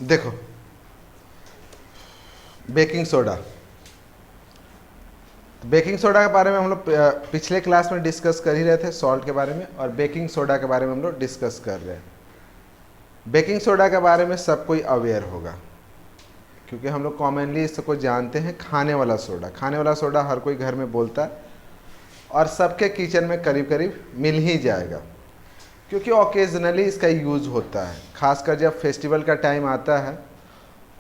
देखो, baking soda, baking soda के बारे में हम लोग पिछले क्लास में डिस्कस कर ही रहे थे, सॉल्ट के बारे में, और बेकिंग सोडा के बारे में हम लोग डिस्कस कर रहे हैं। बेकिंग सोडा के बारे में सब कोई अवेयर होगा, क्योंकि हम लोग कॉमनली इसको जानते हैं खाने वाला सोडा। खाने वाला सोडा हर कोई घर में बोलता है और सबके किचन में करीब करीब मिल ही जाएगा, क्योंकि ओकेजनली इसका यूज़ होता है, खासकर जब फेस्टिवल का टाइम आता है।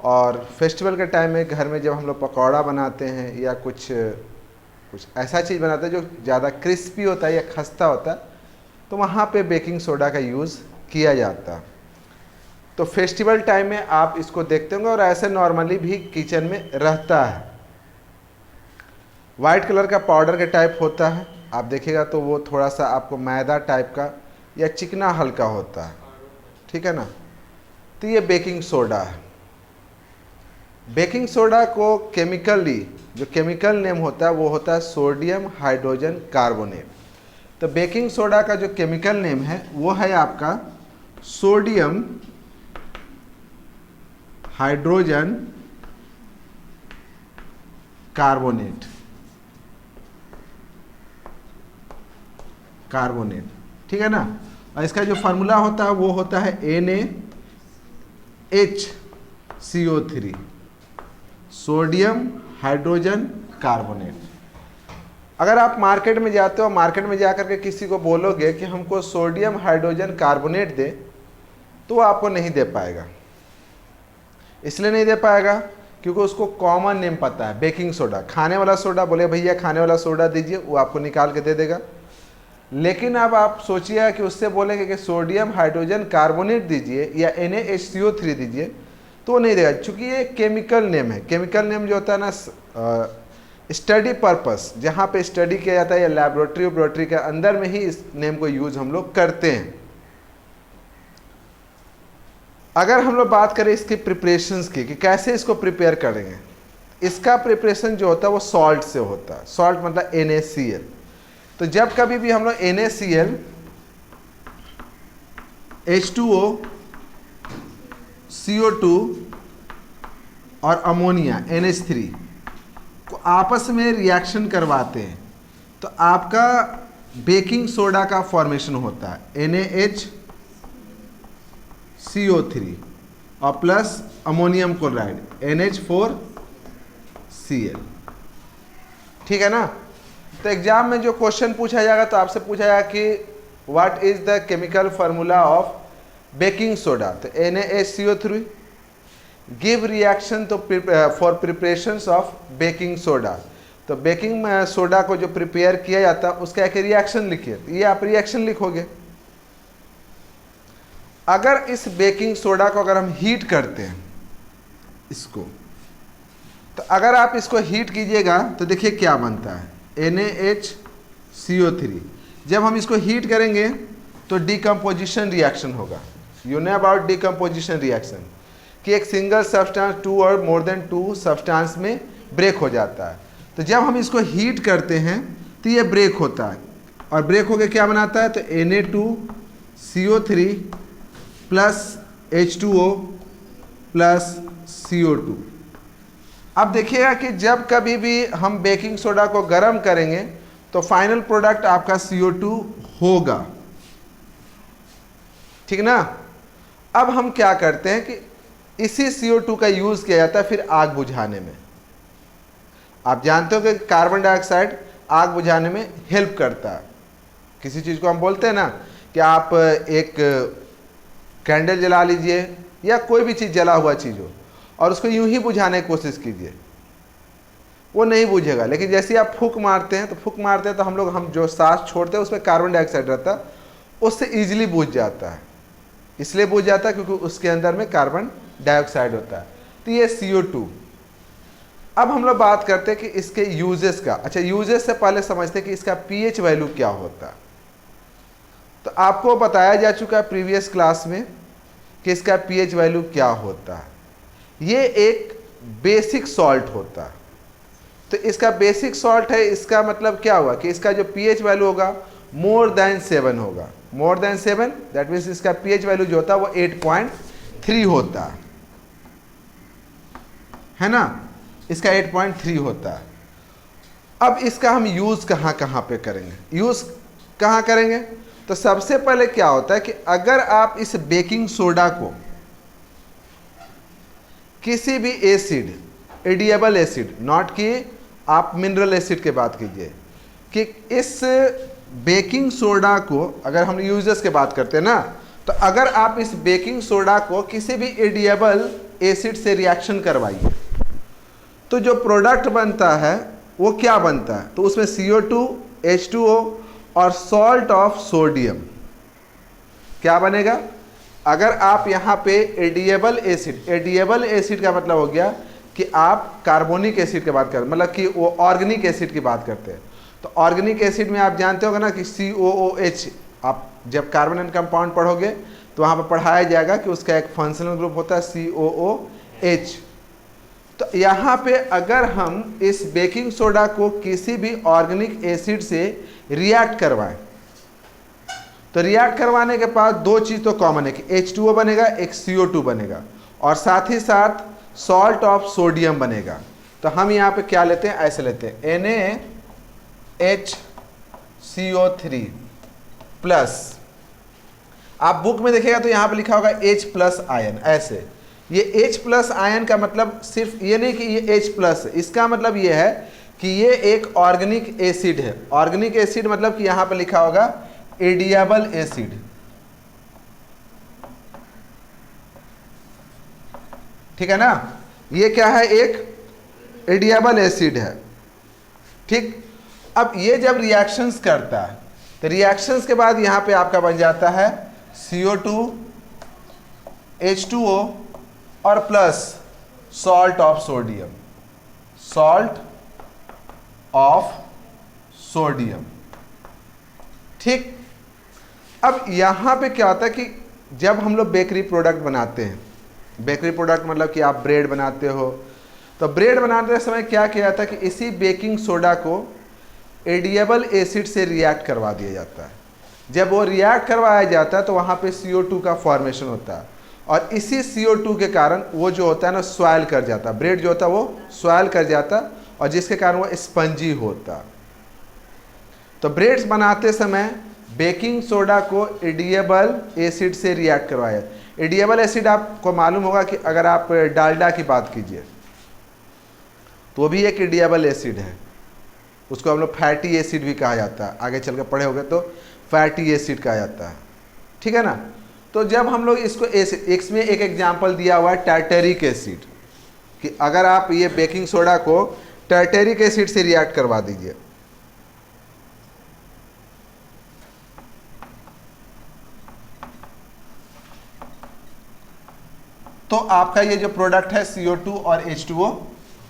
और फेस्टिवल के टाइम में घर में जब हम लोग पकौड़ा बनाते हैं या कुछ ऐसा चीज़ बनाते हैं जो ज़्यादा क्रिस्पी होता है या खस्ता होता है, तो वहाँ पे बेकिंग सोडा का यूज़ किया जाता है। तो फेस्टिवल टाइम में आप इसको देखते होंगे, और ऐसे नॉर्मली भी किचन में रहता है। वाइट कलर का पाउडर के टाइप होता है, आप देखिएगा तो वो थोड़ा सा आपको मैदा टाइप का या चिकना हल्का होता है, ठीक है ना। तो ये बेकिंग सोडा है। बेकिंग सोडा को केमिकली जो केमिकल नेम होता है वो होता है सोडियम हाइड्रोजन कार्बोनेट। तो बेकिंग सोडा का जो केमिकल नेम है वो है आपका सोडियम हाइड्रोजन कार्बोनेट, ठीक है ना। और इसका जो फार्मूला होता है वो होता है NaHCO3, सोडियम हाइड्रोजन कार्बोनेट। अगर आप मार्केट में जाते हो, मार्केट में जाकर के किसी को बोलोगे कि हमको सोडियम हाइड्रोजन कार्बोनेट दे, तो वो आपको नहीं दे पाएगा। इसलिए नहीं दे पाएगा क्योंकि उसको कॉमन नेम पता है, बेकिंग सोडा। खाने वाला सोडा बोले भैया खाने वाला सोडा दीजिए, वो आपको निकाल के दे देगा। लेकिन अब आप सोचिए कि उससे बोलेंगे कि सोडियम हाइड्रोजन कार्बोनेट दीजिए या NaHCO3 दीजिए, तो वो नहीं देगा, क्योंकि ये केमिकल नेम है। केमिकल नेम जो होता है ना, स्टडी पर्पस, जहाँ पे स्टडी किया जाता है या लेबोरेटरी के अंदर में ही इस नेम को यूज हम लोग करते हैं। अगर हम लोग बात करें इसकी प्रिपरेशंस की कि कैसे इसको प्रिपेयर करेंगे, इसका प्रिपरेशन जो होता है वो सॉल्ट से होता है। सॉल्ट मतलब NaCl। तो जब कभी भी हम लोग NaCl, H2O, CO2 और अमोनिया NH3 को आपस में रिएक्शन करवाते हैं, तो आपका बेकिंग सोडा का फॉर्मेशन होता है NaHCO3 और प्लस अमोनियम क्लोराइड NH4Cl, ठीक है ना। तो एग्जाम में जो क्वेश्चन पूछा जाएगा तो आपसे पूछा जाएगा कि what is the chemical formula of baking soda. तो NaHCO3 गिव रिएक्शन तो for preparations of baking soda. तो बेकिंग सोडा को जो प्रिपेयर किया जाता है उसका एक रिएक्शन लिखिए, तो ये आप रिएक्शन लिखोगे। अगर इस बेकिंग सोडा को अगर हम हीट करते हैं इसको, तो अगर आप इसको हीट कीजिएगा तो देखिए क्या बनता है, NaHCO3। जब हम इसको हीट करेंगे तो डिकम्पोजिशन रिएक्शन होगा। You know about decomposition reaction, कि एक सिंगल सब्सटेंस 2 और मोर देन 2 सब्सटेंस में ब्रेक हो जाता है। तो जब हम इसको हीट करते हैं तो ये ब्रेक होता है, और ब्रेक होकर क्या बनाता है, तो Na2CO3 plus H2O plus CO2। अब देखिएगा कि जब कभी भी हम बेकिंग सोडा को गर्म करेंगे तो फाइनल प्रोडक्ट आपका CO2 होगा, ठीक ना। अब हम क्या करते हैं कि इसी CO2 का यूज किया जाता है फिर आग बुझाने में। आप जानते हो कि कार्बन डाइऑक्साइड आग बुझाने में हेल्प करता है। किसी चीज़ को हम बोलते हैं ना कि आप एक कैंडल जला लीजिए या कोई भी चीज़ जला हुआ चीज़ हो और उसको यूं ही बुझाने की कोशिश कीजिए, वो नहीं बुझेगा। लेकिन जैसे आप फूंक मारते हैं तो हम जो सांस छोड़ते हैं उसमें कार्बन डाइऑक्साइड रहता है, उससे ईजिली बुझ जाता है। इसलिए बुझ जाता है क्योंकि उसके अंदर में कार्बन डाइऑक्साइड होता है। तो ये CO2। अब हम लोग बात करते हैं कि इसके यूजेस का। अच्छा, यूजेस से पहले समझते हैं कि इसका pH वैल्यू क्या होता है। तो आपको बताया जा चुका है प्रीवियस क्लास में कि इसका pH वैल्यू क्या होता है। ये एक बेसिक सॉल्ट होता है। तो इसका बेसिक सॉल्ट है, इसका मतलब क्या हुआ कि इसका जो pH वैल्यू होगा मोर देन 7 होगा। मोर देन 7 दैट मीन्स इसका pH वैल्यू जो होता है वो 8.3 होता है। है ना, इसका 8.3 होता है। अब इसका हम यूज़ कहाँ कहाँ पे करेंगे, यूज़ कहाँ करेंगे? तो सबसे पहले क्या होता है कि अगर आप इस बेकिंग सोडा को किसी भी एसिड, एडिएबल एसिड, नॉट कि आप मिनरल एसिड की बात कीजिए, कि इस बेकिंग सोडा को अगर हम यूजेस की बात करते हैं ना, तो अगर आप इस बेकिंग सोडा को किसी भी एडिएबल एसिड से रिएक्शन करवाइए तो जो प्रोडक्ट बनता है वो क्या बनता है? तो उसमें CO2, H2O और सॉल्ट ऑफ सोडियम क्या बनेगा? अगर आप यहाँ पे एडिएबल एसिड, एडिएबल एसिड का मतलब हो गया कि आप कार्बोनिक एसिड की बात कर, मतलब कि वो ऑर्गेनिक एसिड की बात करते हैं। तो ऑर्गेनिक एसिड में आप जानते होगा ना कि COOH, आप जब कार्बन कंपाउंड पढ़ोगे तो वहाँ पर पढ़ाया जाएगा कि उसका एक फंक्शनल ग्रुप होता है COOH। तो यहाँ पे अगर हम इस बेकिंग सोडा को किसी भी ऑर्गेनिक एसिड से रिएक्ट करवाएं तो रिएक्ट करवाने के बाद दो चीज़ तो कॉमन है कि H2O बनेगा, एक CO2 बनेगा और साथ ही साथ सॉल्ट ऑफ सोडियम बनेगा। तो हम यहाँ पे क्या लेते हैं, ऐसे लेते हैं NaHCO3 प्लस, आप बुक में देखिएगा तो यहाँ पे लिखा होगा H+ आयन, ऐसे। ये H+ आयन का मतलब सिर्फ ये नहीं कि ये H+, इसका मतलब ये है कि ये एक ऑर्गेनिक एसिड है। ऑर्गेनिक एसिड मतलब कि यहाँ पे लिखा होगा एडिएबल एसिड, ठीक है ना, ये क्या है, एक एडिएबल एसिड है, ठीक। अब ये जब रिएक्शंस करता है तो रिएक्शंस के बाद यहाँ पे आपका बन जाता है CO2, H2O और plus salt of sodium, salt of sodium, ठीक। अब यहाँ पे क्या होता है कि जब हम लोग बेकरी प्रोडक्ट बनाते हैं, बेकरी प्रोडक्ट मतलब कि आप ब्रेड बनाते हो, तो ब्रेड बनाते समय क्या किया जाता है कि इसी बेकिंग सोडा को एडिएबल एसिड से रिएक्ट करवा दिया जाता है। जब वो रिएक्ट करवाया जाता है तो वहाँ पे CO2 का फॉर्मेशन होता है और इसी CO2 के कारण वो जो होता है ना स्वेल कर जाता है, ब्रेड जो होता है वो स्वेल कर जाता है और जिसके कारण वो स्पंजी होता है। तो ब्रेड्स बनाते समय बेकिंग सोडा को एडिएबल एसिड से रिएक्ट करवाया। एडिएबल एसिड आपको मालूम होगा कि अगर आप डालडा की बात कीजिए तो वो भी एक एडिएबल एसिड है, उसको हम लोग फैटी एसिड भी कहा जाता है, आगे चल कर पढ़े होंगे तो फैटी एसिड कहा जाता है, ठीक है ना। तो जब हम लोग इसको इसमें एक एग्जांपल दिया हुआ है टार्टेरिक एसिड, कि अगर आप ये बेकिंग सोडा को टार्टेरिक एसिड से रिएक्ट करवा दीजिए तो आपका ये जो प्रोडक्ट है CO2 और H2O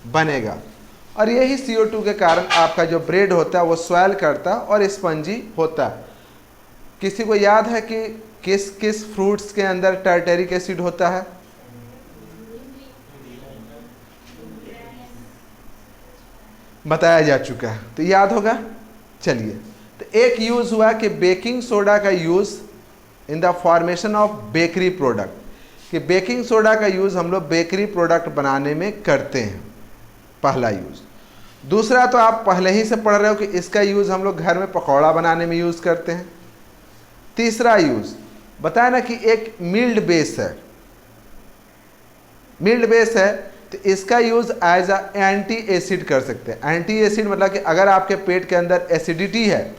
बनेगा और यही CO2 के कारण आपका जो ब्रेड होता है वो स्वेल करता और स्पंजी होता है। किसी को याद है कि किस किस फ्रूट्स के अंदर टार्टेरिक एसिड होता है? बताया जा चुका है, तो याद होगा। चलिए, तो एक यूज हुआ कि बेकिंग सोडा का use in the formation of bakery product, कि बेकिंग सोडा का यूज हम लोग बेकरी प्रोडक्ट बनाने में करते हैं, पहला यूज। दूसरा तो आप पहले ही से पढ़ रहे हो कि इसका यूज हम लोग घर में पकौड़ा बनाने में यूज करते हैं। तीसरा यूज बताया ना कि एक मिल्ड बेस है, मिल्ड बेस है तो इसका use as a anti acid कर सकते हैं। एंटी एसिड मतलब कि अगर आपके पेट के अंदर एसिडिटी है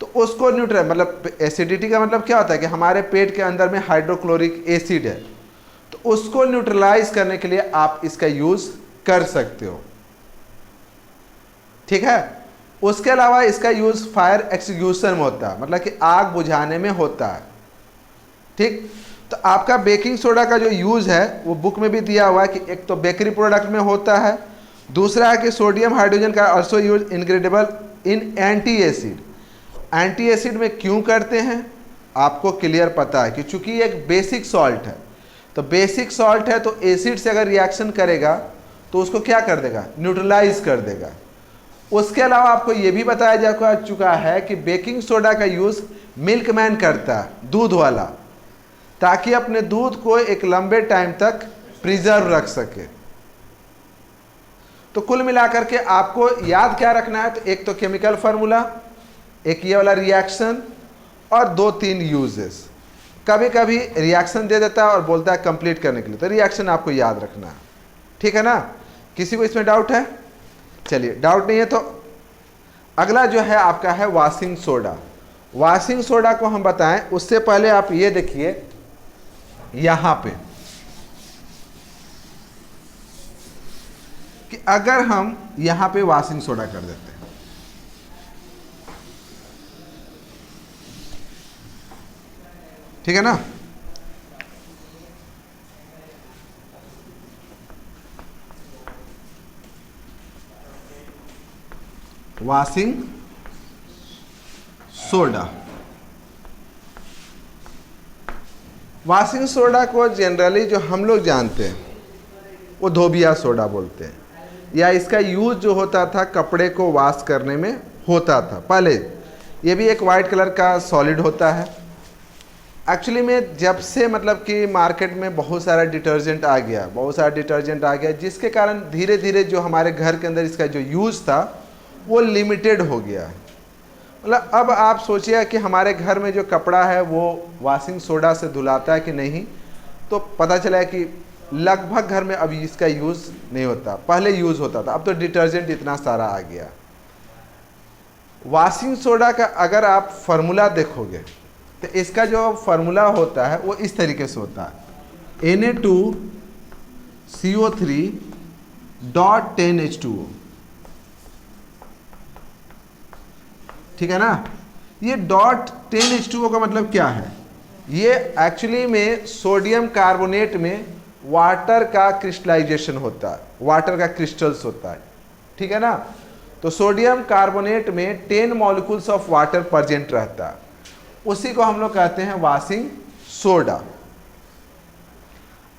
तो उसको न्यूट्रल, मतलब एसिडिटी का मतलब क्या होता है कि हमारे पेट के अंदर में हाइड्रोक्लोरिक एसिड है, तो उसको न्यूट्रलाइज करने के लिए आप इसका यूज कर सकते हो, ठीक है। उसके अलावा इसका यूज फायर एक्सटिंग्विशर में होता है, मतलब कि आग बुझाने में होता है, ठीक। तो आपका बेकिंग सोडा का जो यूज है वो बुक में भी दिया हुआ है कि एक तो बेकरी प्रोडक्ट में होता है, दूसरा है कि सोडियम हाइड्रोजन का ऑल्सो यूज इनग्रेडेबल इन एंटी एसिड। एंटी एसिड में क्यों करते हैं आपको क्लियर पता है कि चूंकि ये एक बेसिक सॉल्ट है, तो बेसिक सॉल्ट है तो एसिड से अगर रिएक्शन करेगा तो उसको क्या कर देगा, न्यूट्रलाइज कर देगा। उसके अलावा आपको ये भी बताया जा चुका है कि बेकिंग सोडा का यूज मिल्कमैन करता है, दूध वाला, ताकि अपने दूध को एक लंबे टाइम तक प्रिजर्व रख सके, तो कुल मिलाकर के आपको याद क्या रखना है, तो एक तो केमिकल फार्मूला, एक ये वाला रिएक्शन, और 2-3 यूजेस। कभी कभी रिएक्शन दे देता है और बोलता है कंप्लीट करने के लिए, तो रिएक्शन आपको याद रखना है, ठीक है ना। किसी को इसमें डाउट है? चलिए, डाउट नहीं है तो अगला जो है आपका है वॉशिंग सोडा। वॉशिंग सोडा को हम बताएं उससे पहले आप ये देखिए यहां पे कि अगर हम यहां पे वॉशिंग सोडा कर देते हैं, ठीक है ना, वॉशिंग सोडा। वॉशिंग सोडा को जनरली जो हम लोग जानते हैं वो धोबिया सोडा बोलते हैं, या इसका यूज जो होता था कपड़े को वॉश करने में होता था पहले। ये भी एक वाइट कलर का सॉलिड होता है। एक्चुअली में जब से मतलब कि मार्केट में बहुत सारा डिटर्जेंट आ गया, जिसके कारण धीरे धीरे जो हमारे घर के अंदर इसका जो यूज़ था वो लिमिटेड हो गया है। मतलब अब आप सोचिए कि हमारे घर में जो कपड़ा है वो वॉशिंग सोडा से धुलाता है कि नहीं, तो पता चला है कि लगभग घर में अभी इसका यूज़ नहीं होता, पहले यूज़ होता था, अब तो डिटर्जेंट इतना सारा आ गया। वॉशिंग सोडा का अगर आप फार्मूला देखोगे तो इसका जो फार्मूला होता है वो इस तरीके से होता है, Na2CO3.10H2O, ठीक है ना। ये .10H2O का मतलब क्या है? ये एक्चुअली में सोडियम कार्बोनेट में वाटर का क्रिस्टलाइजेशन होता है, वाटर का क्रिस्टल्स होता है, ठीक है ना। तो सोडियम कार्बोनेट में 10 मॉलिक्यूल्स ऑफ वाटर प्रेजेंट रहता है, उसी को हम लोग कहते हैं वॉशिंग सोडा।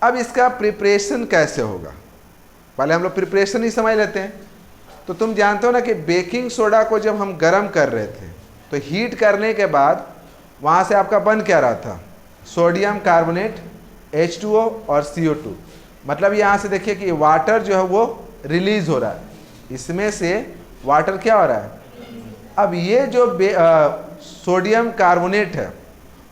अब इसका प्रिपरेशन कैसे होगा, पहले हम लोग प्रिपरेशन ही समझ लेते हैं। तो तुम जानते हो ना कि बेकिंग सोडा को जब हम गर्म कर रहे थे तो हीट करने के बाद वहाँ से आपका बन क्या रहा था, सोडियम कार्बोनेट, H2O और CO2। मतलब यहाँ से देखिए कि वाटर जो है वो रिलीज हो रहा है, इसमें से वाटर क्या हो रहा है। अब ये जो सोडियम कार्बोनेट है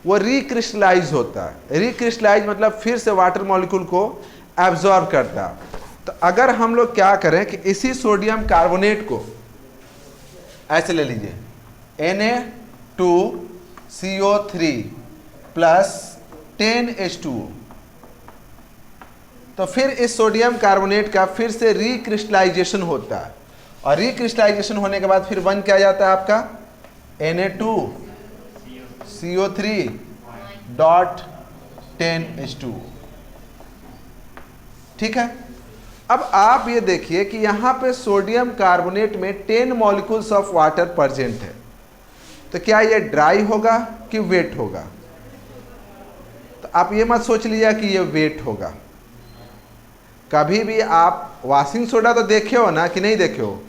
वो रिक्रिस्टलाइज होता है। रिक्रिस्टलाइज मतलब फिर से वाटर मॉलिक्यूल को एब्जॉर्ब करता है। तो अगर हम लोग क्या करें कि इसी सोडियम कार्बोनेट को ऐसे ले लीजिए, Na2CO3 प्लस 10H2O, तो फिर इस सोडियम कार्बोनेट का फिर से रिक्रिस्टलाइजेशन होता है, और रिक्रिस्टलाइजेशन होने के बाद फिर बन क्या जाता है आपका Na2CO3.10H2O, ठीक है। अब आप ये देखिए कि यहाँ पे सोडियम कार्बोनेट में 10 मॉलिक्यूल्स ऑफ वाटर प्रेजेंट है, तो क्या ये ड्राई होगा कि वेट होगा? तो आप ये मत सोच लिया कि ये वेट होगा। कभी भी आप वॉशिंग सोडा तो देखे हो ना कि नहीं देखे हो?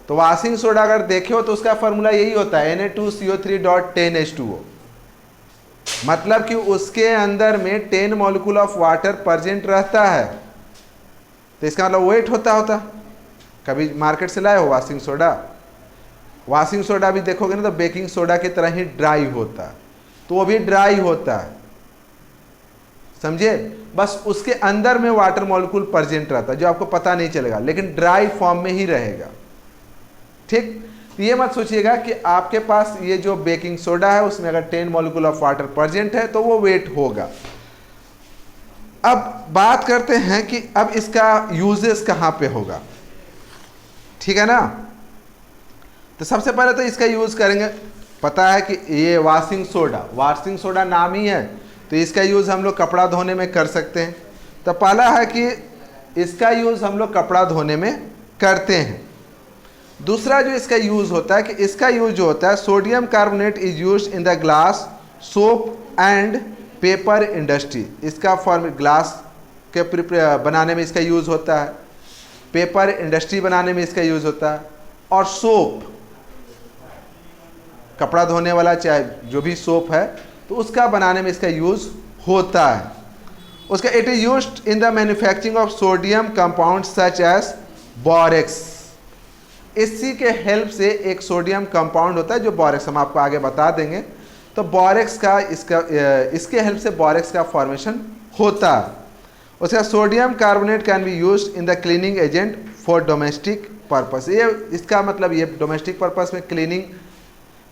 तो वॉशिंग सोडा अगर देखे हो तो उसका फॉर्मूला यही होता है Na2CO3.10H2O, मतलब कि उसके अंदर में 10 मॉलिक्यूल ऑफ वाटर प्रेजेंट रहता है, तो इसका मतलब वेट होता। कभी मार्केट से लाए हो वॉशिंग सोडा? वॉशिंग सोडा भी देखोगे ना तो बेकिंग सोडा की तरह ही ड्राई होता है, तो वो भी ड्राई होता है, समझे। बस उसके अंदर में वाटर मॉलिक्यूल प्रेजेंट रहता है जो आपको पता नहीं चलेगा, लेकिन ड्राई फॉर्म में ही रहेगा, ठीक। ये मत सोचिएगा कि आपके पास ये जो बेकिंग सोडा है उसमें अगर 10 मॉलिक्यूल ऑफ वाटर प्रेजेंट है तो वो वेट होगा। अब बात करते हैं कि अब इसका यूजेस कहाँ पे होगा, ठीक है ना। तो सबसे पहले तो इसका यूज करेंगे, पता है कि ये वॉशिंग सोडा नाम ही है, तो इसका यूज हम लोग कपड़ा धोने में कर सकते हैं। तो पहला है कि इसका यूज हम लोग कपड़ा धोने में करते हैं। दूसरा जो इसका यूज होता है कि इसका यूज जो होता है, sodium carbonate is used in the glass, soap and paper industry. इसका फॉर्म ग्लास के बनाने में इसका यूज होता है, पेपर इंडस्ट्री बनाने में इसका यूज होता है, और सोप, कपड़ा धोने वाला चाहे जो भी सोप है तो उसका बनाने में इसका यूज होता है। उसका it is used in the manufacturing of sodium compound such as borax. इसी के हेल्प से एक सोडियम कंपाउंड होता है जो बोरेक्स, हम आपको आगे बता देंगे। तो बोरेक्स का इसके हेल्प से बोरेक्स का फॉर्मेशन होता है। उसका sodium carbonate can be used in the cleaning agent for domestic purpose. ये इसका मतलब ये डोमेस्टिक पर्पस में क्लीनिंग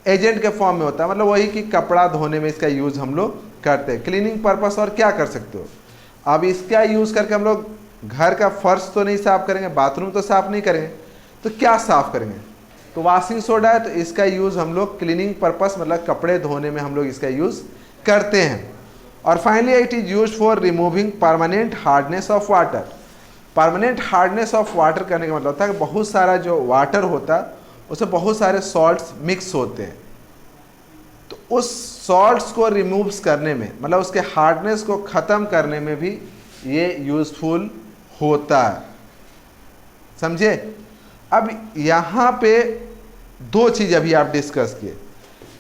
एजेंट के फॉर्म में होता है, मतलब वही कि कपड़ा धोने में इसका यूज़ हम लोग करते हैं। क्लीनिंग पर्पस और क्या कर सकते हो, अब इसका यूज़ करके हम लोग घर का फर्श तो नहीं साफ़ करेंगे, बाथरूम तो साफ़ नहीं करेंगे, तो क्या साफ़ करेंगे, तो वॉशिंग सोडा है, तो इसका यूज़ हम लोग क्लीनिंग पर्पस मतलब कपड़े धोने में हम लोग इसका यूज़ करते हैं। और finally it is use for removing permanent hardness of water. Permanent hardness of water करने का मतलब होता है कि बहुत सारा जो वाटर होता है उसमें बहुत सारे सॉल्ट्स मिक्स होते हैं, तो उस सॉल्ट्स को रिमूव्स करने में मतलब उसके हार्डनेस को ख़त्म करने में भी ये यूज़फुल होता है, समझे। अब यहाँ पे दो चीज़ अभी आप डिस्कस किए,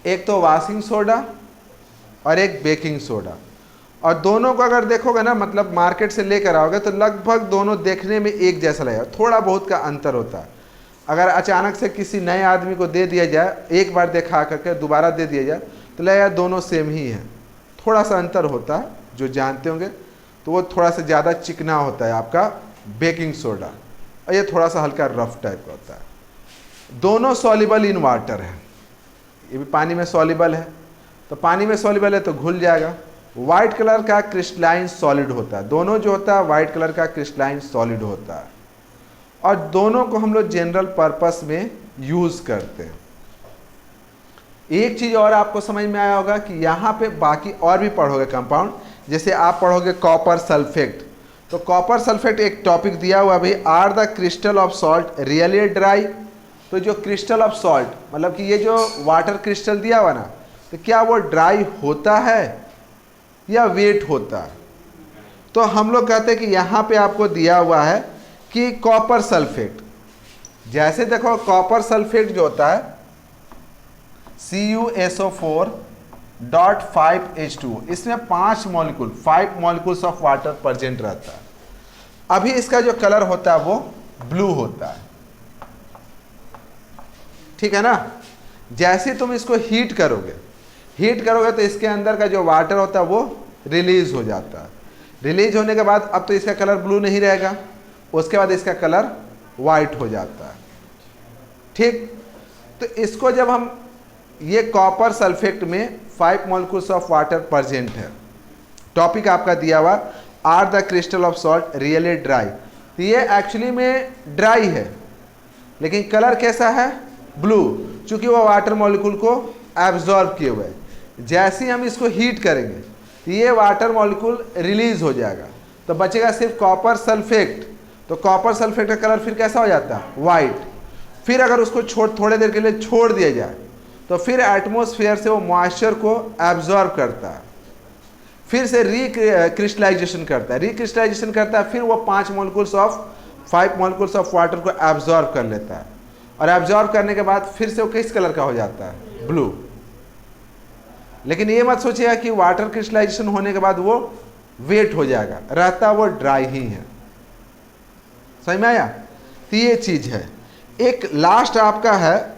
एक तो वॉशिंग सोडा और एक बेकिंग सोडा, और दोनों को अगर देखोगे ना मतलब मार्केट से लेकर आओगे तो लगभग दोनों देखने में एक जैसा लगेगा, थोड़ा बहुत का अंतर होता है। अगर अचानक से किसी नए आदमी को दे दिया जाए, एक बार देखा करके दोबारा दे दिया जाए तो लगेगा दोनों सेम ही हैं, थोड़ा सा अंतर होता है, जो जानते होंगे तो वो थोड़ा सा ज़्यादा चिकना होता है आपका बेकिंग सोडा, और ये थोड़ा सा हल्का रफ टाइप का होता है। दोनों सॉल्युबल इन वाटर है, ये भी पानी में सॉल्युबल है, तो पानी में सॉल्युबल है तो घुल जाएगा। वाइट कलर का क्रिस्टलाइन सॉलिड होता है, दोनों जो होता है वाइट कलर का क्रिस्टलाइन सॉलिड होता है, और दोनों को हम लोग जनरल पर्पस में यूज़ करते हैं। एक चीज़ और आपको समझ में आया होगा कि यहाँ पे बाकी और भी पढ़ोगे कंपाउंड, जैसे आप पढ़ोगे कॉपर सल्फेट, तो कॉपर सल्फेट एक टॉपिक दिया हुआ भाई, are the crystal of salt really dry. तो जो क्रिस्टल ऑफ सॉल्ट मतलब कि ये जो वाटर क्रिस्टल दिया हुआ ना, तो क्या वो ड्राई होता है या वेट होता है। तो हम लोग कहते हैं कि यहाँ पे आपको दिया हुआ है कि कॉपर सल्फेट, जैसे देखो कॉपर सल्फेट जो होता है CuSO4.5H2, इसमें 5 molecule 5 molecules of water present रहता है। अभी इसका जो कलर होता है वो ब्लू होता है, ठीक है ना। जैसे तुम इसको हीट करोगे तो इसके अंदर का जो वाटर होता है वो रिलीज हो जाता है। रिलीज होने के बाद अब तो इसका कलर ब्लू नहीं रहेगा, उसके बाद इसका कलर वाइट हो जाता है, ठीक। तो इसको जब हम ये कॉपर सल्फेट में 5 मॉलिक्यूल्स ऑफ वाटर प्रेजेंट है, टॉपिक आपका दिया हुआ are the crystal of salt really dry, तो ये एक्चुअली में ड्राई है लेकिन कलर कैसा है, ब्लू, चूंकि वो वाटर मॉलिक्यूल को एब्जॉर्ब किए हुए है। जैसे ही हम इसको हीट करेंगे तो ये वाटर मॉलिक्यूल रिलीज हो जाएगा, तो बचेगा सिर्फ कॉपर सल्फेट। तो कॉपर सल्फेट का कलर फिर कैसा हो जाता है, वाइट। फिर अगर उसको थोड़े देर के लिए छोड़ दिया जाए तो फिर एटमॉस्फेयर से वो मॉइस्चर को एब्जॉर्ब करता है, फिर से रिक्रिस्टलाइजेशन करता है, फिर वो 5 मॉलिक्यूल्स ऑफ वाटर को एब्जॉर्ब कर लेता है, और एब्जॉर्ब करने के बाद फिर से वो किस कलर का हो जाता है, ब्लू। लेकिन ये मत सोचिएगा कि वाटर क्रिस्टलाइजेशन होने के बाद वो वेट हो जाएगा, रहता वो ड्राई ही है, समझ में आया। तो ये चीज़ है। एक लास्ट आपका है